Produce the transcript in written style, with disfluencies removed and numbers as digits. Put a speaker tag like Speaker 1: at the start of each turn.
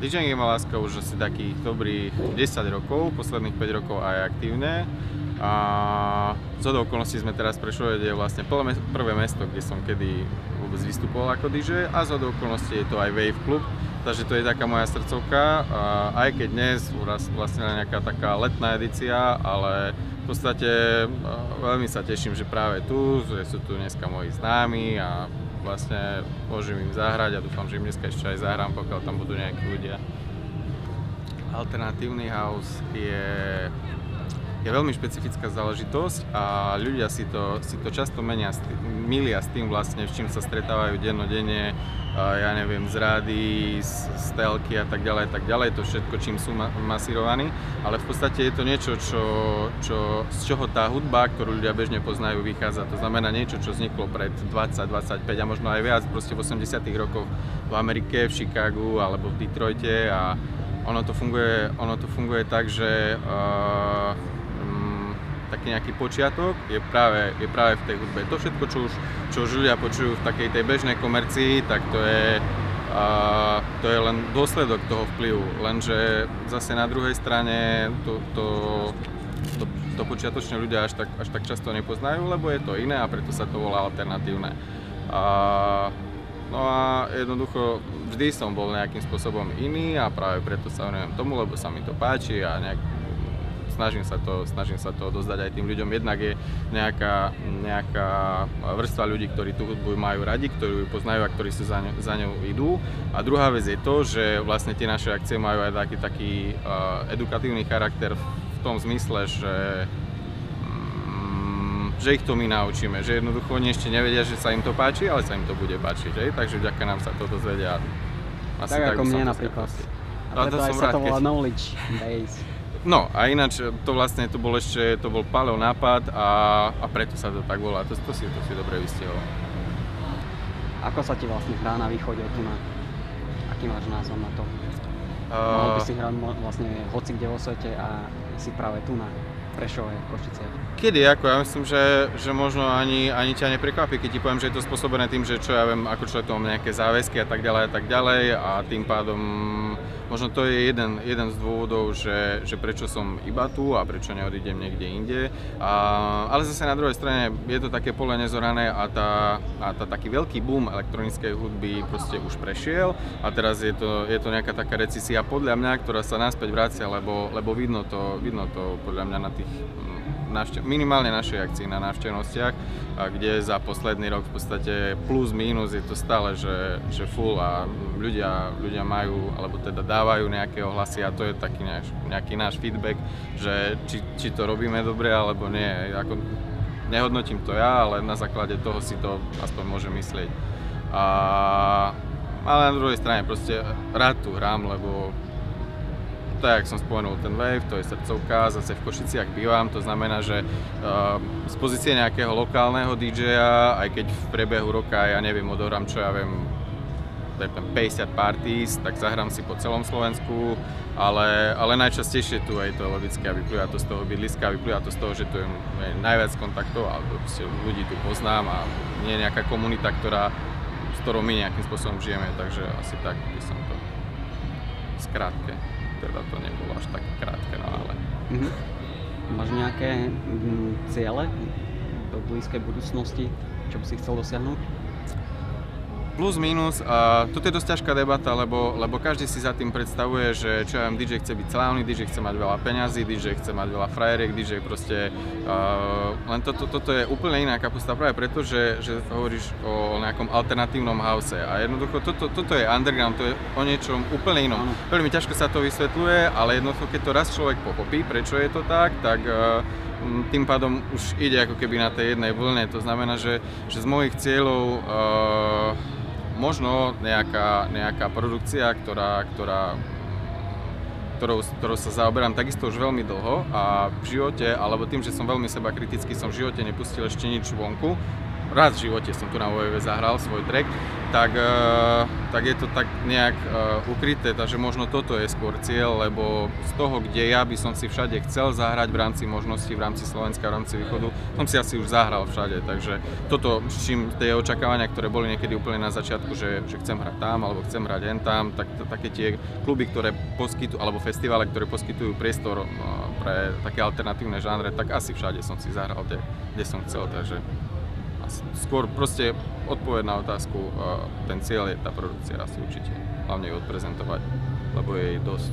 Speaker 1: DJing je ma láska už asi takých dobrých 10 rokov, posledných 5 rokov aj aktívne. A zhodou okolností sme teraz Prešove, kde je vlastne prvé mesto, kde som kedy vôbec vystupoval ako DJ, a zhodou okolností je to aj Wave Club, takže to je taká moja srdcovka, aj keď dnes vlastne nejaká taká letná edícia, ale v podstate veľmi sa teším, že práve tu, že sú tu dneska moji známi a vlastne môžem im zahrať a dúfam, že im dneska ešte aj zahrám, pokiaľ tam budú nejakí ľudia. Alternatívny house je veľmi špecifická záležitosť a ľudia si to často milia s tým vlastne, s čím sa stretávajú dennodenne, ja neviem, z rády, z telky a tak ďalej, to všetko, čím sú masírovaní, ale v podstate je to niečo, z čoho tá hudba, ktorú ľudia bežne poznajú, vychádza. To znamená niečo, čo vzniklo pred 20, 25 a možno aj viac, proste v 80. rokoch v Amerike, v Chicagu alebo v Detroite, a ono to funguje tak, že taký nejaký počiatok je práve v tej hudbe. To všetko, čo už ľudia počujú v takej tej bežnej komercii, tak to je len dôsledok toho vplyvu. Lenže zase na druhej strane to počiatočne ľudia až tak často nepoznajú, lebo je to iné a preto sa to volá alternatívne. No a jednoducho vždy som bol nejakým spôsobom iný a práve preto sa venujem tomu, lebo sa mi to páči a snažím sa to dozdať aj tým ľuďom. Jednak je nejaká vrstva ľudí, ktorí tú hudbu majú radi, ktorí ju poznajú a ktorí si za ňou idú. A druhá vec je to, že vlastne tie naše akcie majú aj taký edukatívny charakter v tom zmysle, že ich to my naučíme, že jednoducho oni ešte nevedia, že sa im to páči, ale sa im to bude páčiť, že? Takže vďaka nám sa to dozvedia.
Speaker 2: Tak ako mne napríklad. A preto aj sa to volá Knowledge Base.
Speaker 1: No a ináč to bol Paleo nápad a preto sa to tak volá, to si dobre vystihol.
Speaker 2: Ako sa ti vlastne hrá na východe tu na? Aký máš názor na to? Mohol by si hrať vlastne hoci kde vo svete a si práve tu na Prešove, Košiciach.
Speaker 1: Kedy, ja myslím, že možno ani ťa neprekvapí, keď ti poviem, že je to spôsobené tým, že čo ja viem, ako človek to má nejaké záväzky a tak ďalej a tým pádom možno to je jeden z dôvodov, že prečo som iba tu a prečo neodídem niekde inde. Ale zase na druhej strane je to také pole nezorané a taký veľký boom elektronickej hudby proste už prešiel a teraz je to nejaká taká recisia podľa mňa, ktorá sa naspäť vracia, lebo vidno to podľa mňa na tých minimálne našej akcii na návštevnostiach, kde za posledný rok v podstate plus mínus je to stále, že full a ľudia majú, alebo teda dávajú nejaké ohlasy a to je taký nejaký náš feedback, že či to robíme dobre alebo nie. Nehodnotím to ja, ale na základe toho si to aspoň môžem myslieť. Ale na druhej strane proste rád tu hrám, lebo to je, jak som spomenul, ten Wave, to je srdcovka, zase v Košiciach bývam, to znamená, že z pozície nejakého lokálneho DJ-a, aj keď v priebehu roka, ja neviem, odohrám, čo ja viem, 50 parties, tak zahrám si po celom Slovensku, ale najčastejšie tu je to logické a vyplýva to z toho bydliska, vyplýva to z toho, že tu je najviac kontaktov, alebo ľudí tu poznám a nie je nejaká komunita, s ktorou my nejakým spôsobom žijeme, takže asi tak by som to skrátke. Teda to nebolo až tak krátke, no ale...
Speaker 2: Máš nejaké ciele do blízkej budúcnosti, čo by si chcel dosiahnuť?
Speaker 1: Plus, minus, toto je dosť ťažká debata, lebo každý si za tým predstavuje, že čo ja viem, DJ chce byť slávny, DJ chce mať veľa peňazí, DJ chce mať veľa frajeriek, DJ proste... len toto je úplne iná kapusta práve preto, že hovoríš o nejakom alternatívnom house a jednoducho toto je underground, to je o niečom úplne inom. Veľmi ťažko sa to vysvetľuje, ale jednoducho keď to raz človek pochopí, prečo je to tak tým pádom už ide ako keby na tej jednej vlne. To znamená, že z mojich cieľov možno nejaká produkcia, ktorou sa zaoberám takisto už veľmi dlho a v živote, alebo tým, že som veľmi sebakritický, som v živote nepustil ešte nič vonku. raz v živote som tu na OVV zahral svoj track, tak je to tak nejak ukryté, takže možno toto je skôr cieľ, lebo z toho, kde ja by som si všade chcel zahrať v rámci možností, v rámci Slovenska, v rámci východu, som si asi už zahral všade, takže toto, s čím tie očakávania, ktoré boli niekedy úplne na začiatku, že chcem hrať tam, alebo chcem hrať hen tam, tak také tie kluby, ktoré poskytujú, alebo festivále, ktoré poskytujú priestor pre také alternatívne žánre, tak asi všade som si zahral, kde som chcel, takže skôr proste odpoveď na otázku, ten cieľ je tá produkcia asi určite, hlavne ju odprezentovať, lebo je jej dosť.